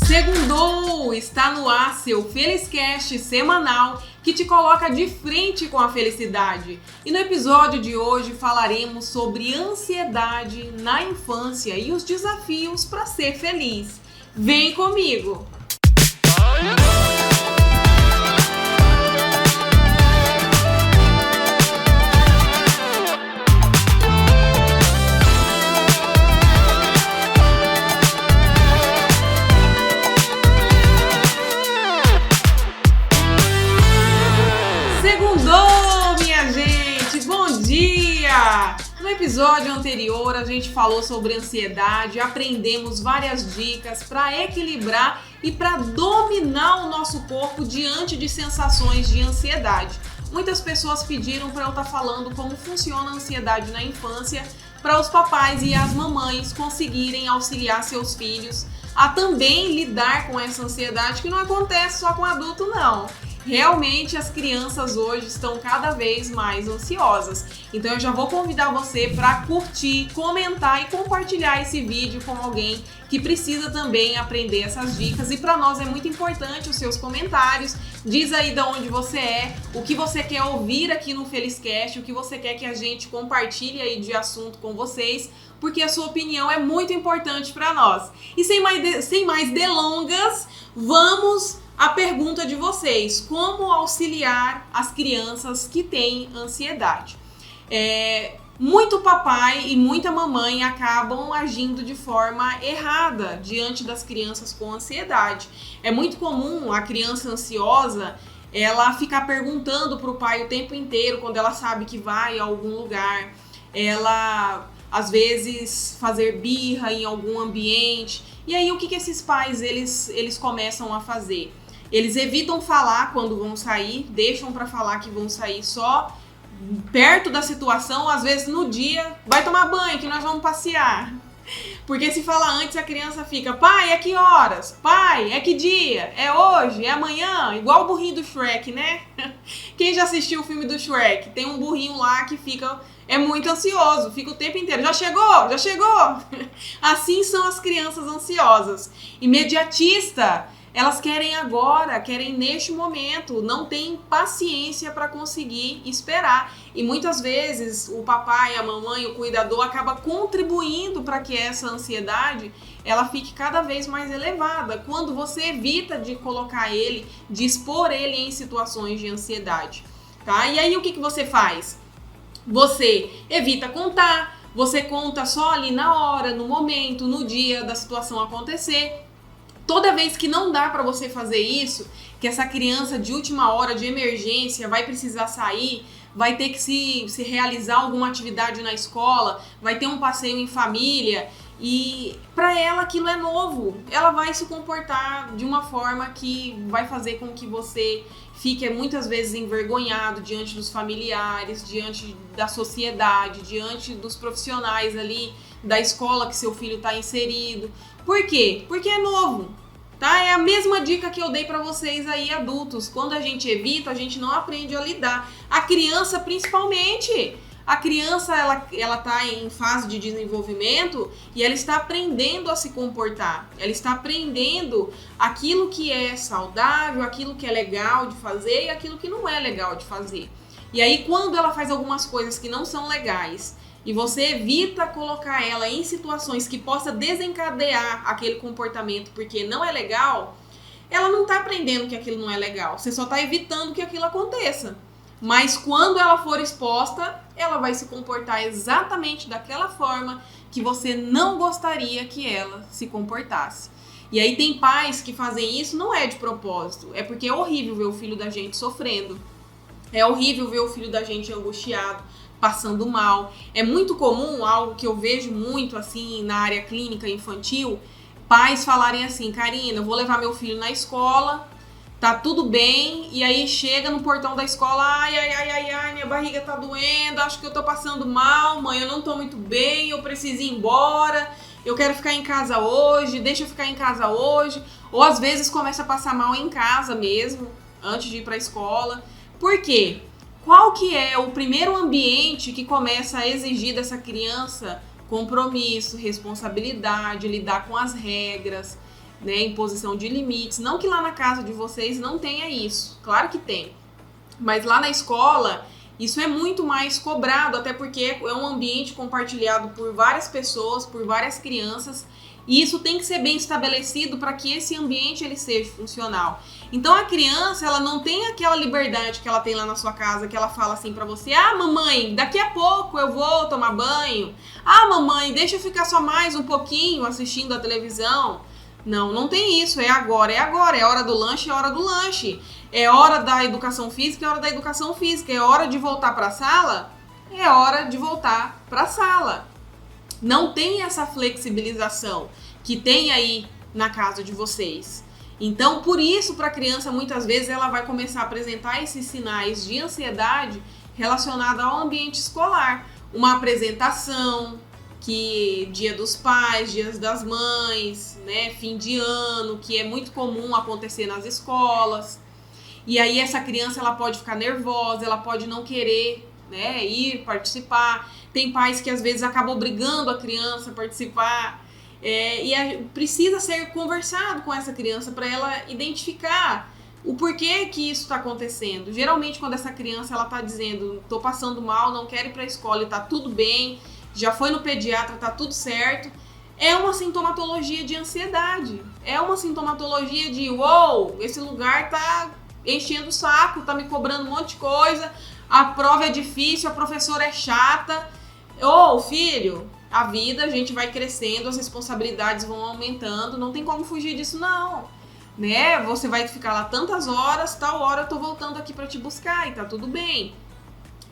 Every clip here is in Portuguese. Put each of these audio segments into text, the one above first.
Segundou! Está no ar seu Feliscast semanal que te coloca de frente com a felicidade. E no episódio de hoje falaremos sobre ansiedade na infância e os desafios para ser feliz. Vem comigo! No episódio anterior, a gente falou sobre ansiedade, aprendemos várias dicas para equilibrar e para dominar o nosso corpo diante de sensações de ansiedade. Muitas pessoas pediram para eu estar falando como funciona a ansiedade na infância, para os papais e as mamães conseguirem auxiliar seus filhos a também lidar com essa ansiedade, que não acontece só com adulto, não. Realmente as crianças hoje estão cada vez mais ansiosas. Então eu já vou convidar você para curtir, comentar e compartilhar esse vídeo com alguém que precisa também aprender essas dicas. E para nós é muito importante os seus comentários. Diz aí de onde você é, o que você quer ouvir aqui no Feliscast, o que você quer que a gente compartilhe aí de assunto com vocês, porque a sua opinião é muito importante para nós. E sem mais delongas, vamos à pergunta de vocês: como auxiliar as crianças que têm ansiedade? Muito papai e muita mamãe acabam agindo de forma errada diante das crianças com ansiedade. É muito comum a criança ansiosa ela ficar perguntando para o pai o tempo inteiro quando ela sabe que vai a algum lugar. Ela, às vezes, fazer birra em algum ambiente. E aí, o que esses pais eles começam a fazer? Eles evitam falar quando vão sair, deixam para falar que vão sair só perto da situação, às vezes no dia, vai tomar banho que nós vamos passear. Porque se falar antes, a criança fica: pai, é que horas? Pai, é que dia? É hoje? É amanhã? Igual o burrinho do Shrek, né? Quem já assistiu o filme do Shrek? Tem um burrinho lá que é muito ansioso, fica o tempo inteiro: já chegou? Já chegou? Assim são as crianças ansiosas. Imediatista. Elas querem agora, querem neste momento, não têm paciência para conseguir esperar. E muitas vezes o papai, a mamãe, o cuidador acaba contribuindo para que essa ansiedade ela fique cada vez mais elevada, quando você evita de colocar ele, de expor ele em situações de ansiedade. Tá? E aí o que você faz? Você evita contar, você conta só ali na hora, no momento, no dia da situação acontecer. Toda vez que não dá para você fazer isso, que essa criança de última hora, de emergência, vai precisar sair, vai ter que se realizar alguma atividade na escola, vai ter um passeio em família, e para ela aquilo é novo. Ela vai se comportar de uma forma que vai fazer com que você fique muitas vezes envergonhado diante dos familiares, diante da sociedade, diante dos profissionais ali da escola que seu filho está inserido. Por quê? Porque é novo, tá? É a mesma dica que eu dei para vocês aí, adultos. Quando a gente evita, a gente não aprende a lidar. A criança, principalmente. A criança, ela tá em fase de desenvolvimento e ela está aprendendo a se comportar. Ela está aprendendo aquilo que é saudável, aquilo que é legal de fazer e aquilo que não é legal de fazer. E aí, quando ela faz algumas coisas que não são legais, e você evita colocar ela em situações que possa desencadear aquele comportamento porque não é legal, ela não está aprendendo que aquilo não é legal. Você só está evitando que aquilo aconteça. Mas quando ela for exposta, ela vai se comportar exatamente daquela forma que você não gostaria que ela se comportasse. E aí tem pais que fazem isso, não é de propósito, é porque é horrível ver o filho da gente sofrendo. É horrível ver o filho da gente angustiado, passando mal. É muito comum, algo que eu vejo muito assim na área clínica infantil, pais falarem assim: Karina, eu vou levar meu filho na escola, tá tudo bem, e aí chega no portão da escola: ai, minha barriga tá doendo, acho que eu tô passando mal, mãe, eu não tô muito bem, eu preciso ir embora, eu quero ficar em casa hoje, deixa eu ficar em casa hoje. Ou às vezes começa a passar mal em casa mesmo, antes de ir pra escola. Por quê? Qual que é o primeiro ambiente que começa a exigir dessa criança compromisso, responsabilidade, lidar com as regras, né, imposição de limites. Não que lá na casa de vocês não tenha isso, claro que tem. Mas lá na escola, isso é muito mais cobrado, até porque é um ambiente compartilhado por várias pessoas, por várias crianças, e isso tem que ser bem estabelecido para que esse ambiente ele seja funcional. Então a criança, ela não tem aquela liberdade que ela tem lá na sua casa, que ela fala assim para você: ah, mamãe, daqui a pouco eu vou tomar banho. Ah, mamãe, deixa eu ficar só mais um pouquinho assistindo a televisão. Não, não tem isso, é agora, é hora do lanche, é hora do lanche. É hora da educação física, é hora da educação física. É hora de voltar para a sala, é hora de voltar para a sala. Não tem essa flexibilização que tem aí na casa de vocês. Então, por isso, para a criança, muitas vezes ela vai começar a apresentar esses sinais de ansiedade relacionada ao ambiente escolar. Uma apresentação, que Dia dos Pais, Dias das Mães, né, fim de ano, que é muito comum acontecer nas escolas. E aí essa criança ela pode ficar nervosa, ela pode não querer, né, ir participar. Tem pais que às vezes acabam obrigando a criança a participar. Precisa ser conversado com essa criança para ela identificar o porquê que isso está acontecendo. Geralmente quando essa criança ela está dizendo: estou passando mal, não quero ir para a escola e está tudo bem, já foi no pediatra, tá tudo certo, é uma sintomatologia de ansiedade. É uma sintomatologia de: uou, esse lugar tá enchendo o saco, tá me cobrando um monte de coisa, a prova é difícil, a professora é chata. Ô, filho, a vida, a gente vai crescendo, as responsabilidades vão aumentando, não tem como fugir disso não, né? Você vai ficar lá tantas horas, tal hora eu tô voltando aqui pra te buscar e tá tudo bem.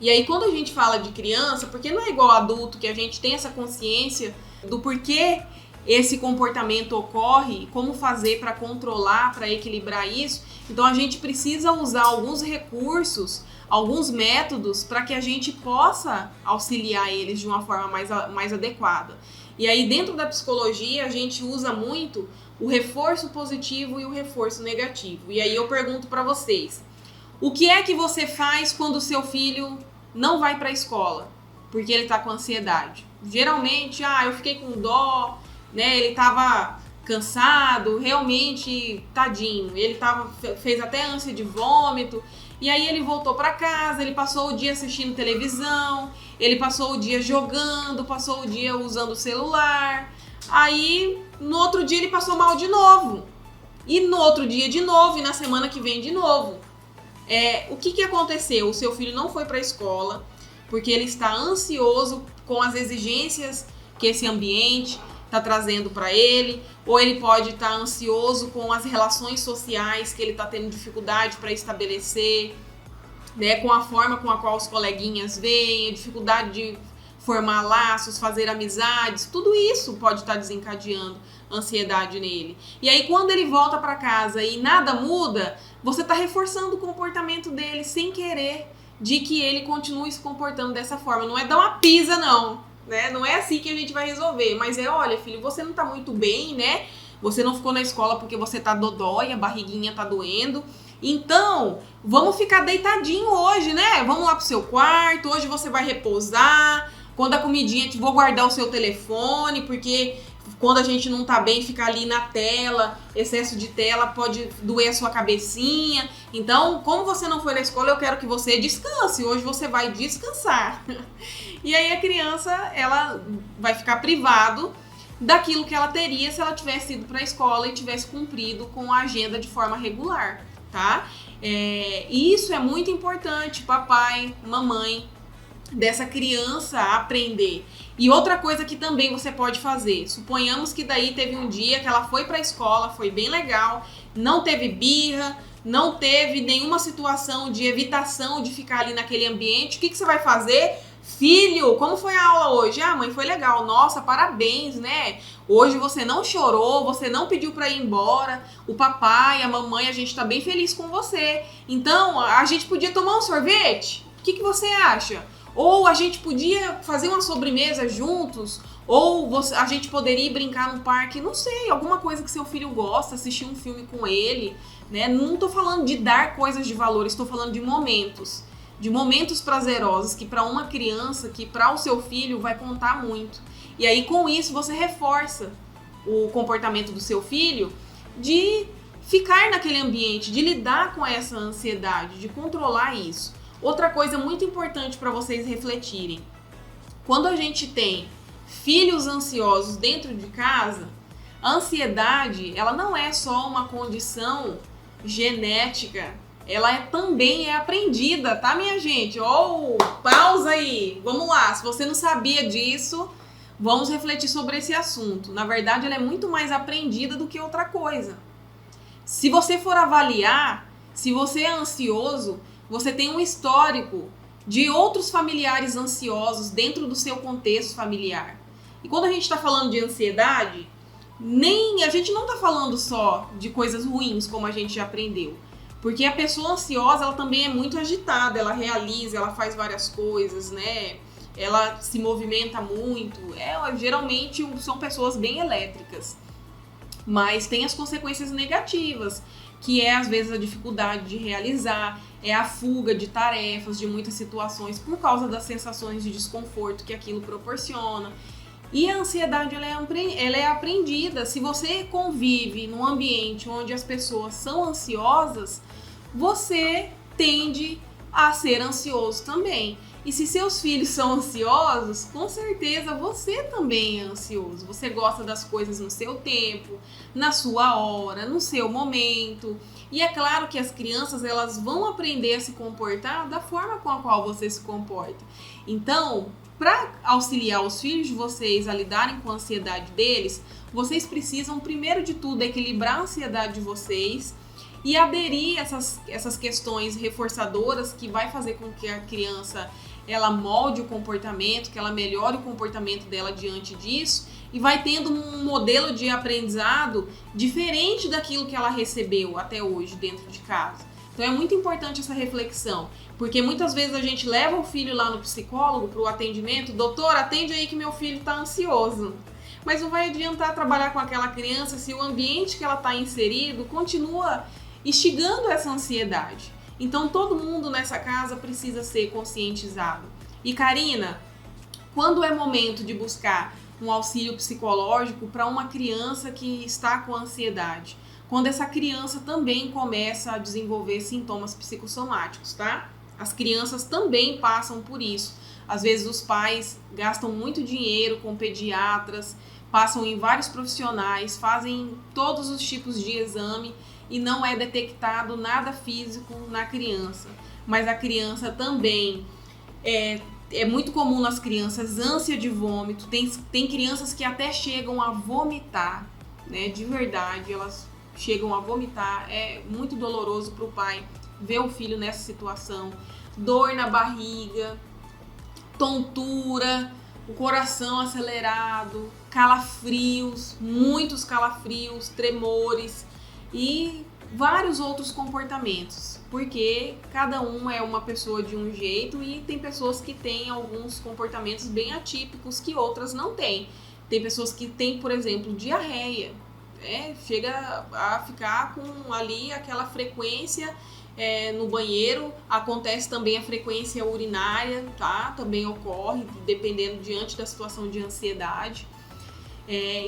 E aí quando a gente fala de criança, porque não é igual adulto, que a gente tem essa consciência do porquê esse comportamento ocorre, como fazer para controlar, para equilibrar isso, então a gente precisa usar alguns recursos, alguns métodos para que a gente possa auxiliar eles de uma forma mais adequada. E aí dentro da psicologia a gente usa muito o reforço positivo e o reforço negativo. E aí eu pergunto para vocês: o que é que você faz quando o seu filho não vai para a escola porque ele está com ansiedade? Geralmente, eu fiquei com dó, né? Ele estava cansado, realmente, tadinho. Ele fez até ânsia de vômito. E aí ele voltou para casa, ele passou o dia assistindo televisão, ele passou o dia jogando, passou o dia usando o celular. Aí, no outro dia ele passou mal de novo. E no outro dia de novo, e na semana que vem de novo. O que aconteceu? O seu filho não foi para a escola porque ele está ansioso com as exigências que esse ambiente está trazendo para ele, ou ele pode estar ansioso com as relações sociais que ele está tendo dificuldade para estabelecer, né, com a forma com a qual os coleguinhas veem, a dificuldade de formar laços, fazer amizades, tudo isso pode estar desencadeando ansiedade nele. E aí quando ele volta para casa e nada muda, você está reforçando o comportamento dele sem querer, de que ele continue se comportando dessa forma. Não é dar uma pisa não, né? Não é assim que a gente vai resolver, mas olha filho, você não tá muito bem, né? Você não ficou na escola porque você tá dodói, a barriguinha tá doendo. Então, vamos ficar deitadinho hoje, né? Vamos lá pro seu quarto, hoje você vai repousar. Quando a comidinha, vou guardar o seu telefone, porque quando a gente não tá bem, fica ali na tela, excesso de tela pode doer a sua cabecinha. Então, como você não foi na escola, eu quero que você descanse. Hoje você vai descansar. E aí a criança, ela vai ficar privado daquilo que ela teria se ela tivesse ido para a escola e tivesse cumprido com a agenda de forma regular, tá? Isso é muito importante, papai, mamãe, dessa criança aprender. E outra coisa que também você pode fazer, suponhamos que daí teve um dia que ela foi para a escola, foi bem legal, não teve birra, não teve nenhuma situação de evitação de ficar ali naquele ambiente. O que você vai fazer? Filho, como foi a aula hoje? Mãe, foi legal. Nossa, parabéns, né? Hoje você não chorou, você não pediu para ir embora. O papai, a mamãe, a gente tá bem feliz com você. Então, a gente podia tomar um sorvete? O que você acha? Ou a gente podia fazer uma sobremesa juntos? Ou a gente poderia ir brincar no parque? Não sei, alguma coisa que seu filho gosta, assistir um filme com ele, né? Não tô falando de dar coisas de valor, estou falando de momentos prazerosos que para uma criança, que para o seu filho vai contar muito. E aí com isso você reforça o comportamento do seu filho de ficar naquele ambiente, de lidar com essa ansiedade, de controlar isso. Outra coisa muito importante para vocês refletirem: quando a gente tem filhos ansiosos dentro de casa, a ansiedade, ela não é só uma condição genética, ela também é aprendida, tá, minha gente? Pausa aí, vamos lá, se você não sabia disso, vamos refletir sobre esse assunto. Na verdade, ela é muito mais aprendida do que outra coisa. Se você for avaliar, se você é ansioso, você tem um histórico de outros familiares ansiosos dentro do seu contexto familiar. E quando a gente está falando de ansiedade, a gente não está falando só de coisas ruins, como a gente já aprendeu. Porque a pessoa ansiosa, ela também é muito agitada, ela realiza, ela faz várias coisas, né? Ela se movimenta muito. Geralmente são pessoas bem elétricas. Mas tem as consequências negativas, que é às vezes a dificuldade de realizar, é a fuga de tarefas, de muitas situações, por causa das sensações de desconforto que aquilo proporciona. E a ansiedade, ela é aprendida. Se você convive num ambiente onde as pessoas são ansiosas, você tende a ser ansioso também. E se seus filhos são ansiosos, com certeza você também é ansioso. Você gosta das coisas no seu tempo, na sua hora, no seu momento. E é claro que as crianças, elas vão aprender a se comportar da forma com a qual você se comporta. Então, para auxiliar os filhos de vocês a lidarem com a ansiedade deles, vocês precisam, primeiro de tudo, equilibrar a ansiedade de vocês e aderir essas questões reforçadoras que vai fazer com que a criança ela molde o comportamento, que ela melhore o comportamento dela diante disso e vai tendo um modelo de aprendizado diferente daquilo que ela recebeu até hoje dentro de casa. Então é muito importante essa reflexão, porque muitas vezes a gente leva o filho lá no psicólogo para o atendimento: doutor, atende aí que meu filho está ansioso. Mas não vai adiantar trabalhar com aquela criança se o ambiente que ela está inserido continua instigando essa ansiedade. Então todo mundo nessa casa precisa ser conscientizado. E Karina, quando é momento de buscar um auxílio psicológico para uma criança que está com ansiedade? Quando essa criança também começa a desenvolver sintomas psicossomáticos, tá? As crianças também passam por isso. Às vezes os pais gastam muito dinheiro com pediatras, passam em vários profissionais, fazem todos os tipos de exame e não é detectado nada físico na criança. Mas a criança também é muito comum nas crianças ânsia de vômito. Tem crianças que até chegam a vomitar, né? De verdade, elas chegam a vomitar. É muito doloroso para o pai ver o filho nessa situação. Dor na barriga, tontura, o coração acelerado, calafrios, muitos calafrios, tremores e vários outros comportamentos, porque cada um é uma pessoa de um jeito e tem pessoas que têm alguns comportamentos bem atípicos que outras não têm. Tem pessoas que têm, por exemplo, diarreia, chega a ficar com ali aquela frequência no banheiro. Acontece também a frequência urinária, tá? Também ocorre, dependendo diante da situação de ansiedade.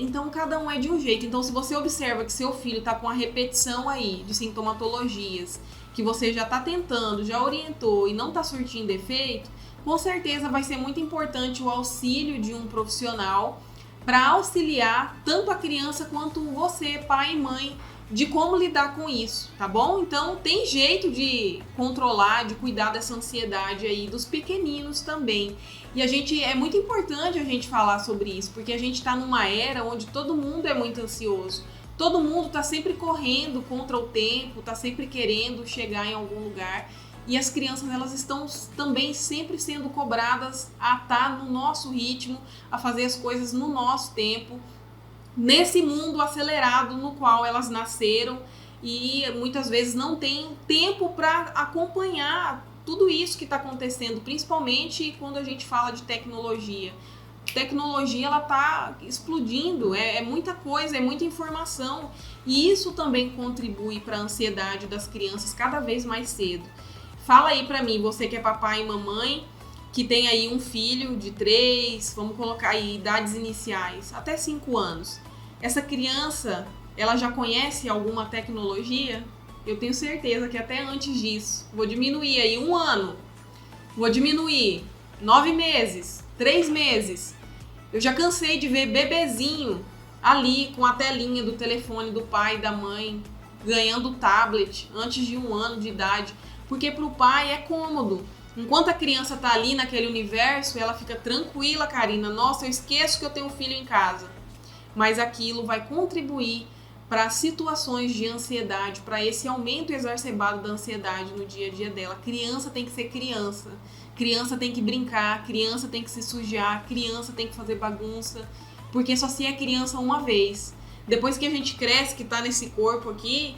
Então cada um é de um jeito. Então se você observa que seu filho está com a repetição aí de sintomatologias, que você já está tentando, já orientou e não está surtindo efeito, com certeza vai ser muito importante o auxílio de um profissional para auxiliar tanto a criança quanto você, pai e mãe, de como lidar com isso, tá bom? Então tem jeito de controlar, de cuidar dessa ansiedade aí dos pequeninos também. E é muito importante a gente falar sobre isso, porque a gente está numa era onde todo mundo é muito ansioso. Todo mundo está sempre correndo contra o tempo, está sempre querendo chegar em algum lugar. E as crianças, elas estão também sempre sendo cobradas a estar no nosso ritmo, a fazer as coisas no nosso tempo, nesse mundo acelerado no qual elas nasceram e muitas vezes não tem tempo para acompanhar tudo isso que está acontecendo, principalmente quando a gente fala de tecnologia. Tecnologia, ela está explodindo, é muita coisa, é muita informação e isso também contribui para a ansiedade das crianças cada vez mais cedo. Fala aí para mim, você que é papai e mamãe, que tem aí um filho de 3, vamos colocar aí idades iniciais, até 5 anos. Essa criança, ela já conhece alguma tecnologia? Eu tenho certeza que até antes disso, vou diminuir aí 1 ano, vou diminuir 9 meses, 3 meses. Eu já cansei de ver bebezinho ali com a telinha do telefone do pai e da mãe, ganhando tablet antes de 1 ano de idade, porque para o pai é cômodo. Enquanto a criança tá ali naquele universo, ela fica tranquila, Karina. Nossa, eu esqueço que eu tenho um filho em casa. Mas aquilo vai contribuir para situações de ansiedade, para esse aumento exacerbado da ansiedade no dia a dia dela. Criança tem que ser criança. Criança tem que brincar, criança tem que se sujar, criança tem que fazer bagunça, porque só se é criança uma vez. Depois que a gente cresce, que tá nesse corpo aqui,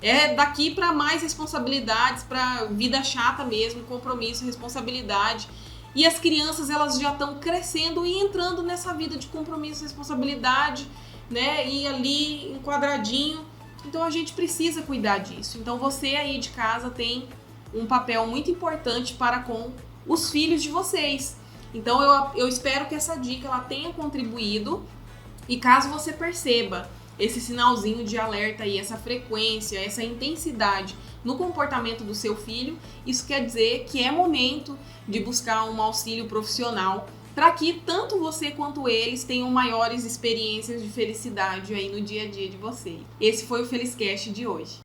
é daqui para mais responsabilidades, para vida chata mesmo, compromisso, responsabilidade. E as crianças, elas já estão crescendo e entrando nessa vida de compromisso, responsabilidade, né? E ali enquadradinho. Então a gente precisa cuidar disso. Então você aí de casa tem um papel muito importante para com os filhos de vocês. Então eu espero que essa dica ela tenha contribuído, e caso você perceba esse sinalzinho de alerta aí, essa frequência, essa intensidade no comportamento do seu filho, isso quer dizer que é momento de buscar um auxílio profissional para que tanto você quanto eles tenham maiores experiências de felicidade aí no dia a dia de vocês. Esse foi o Feliscast de hoje.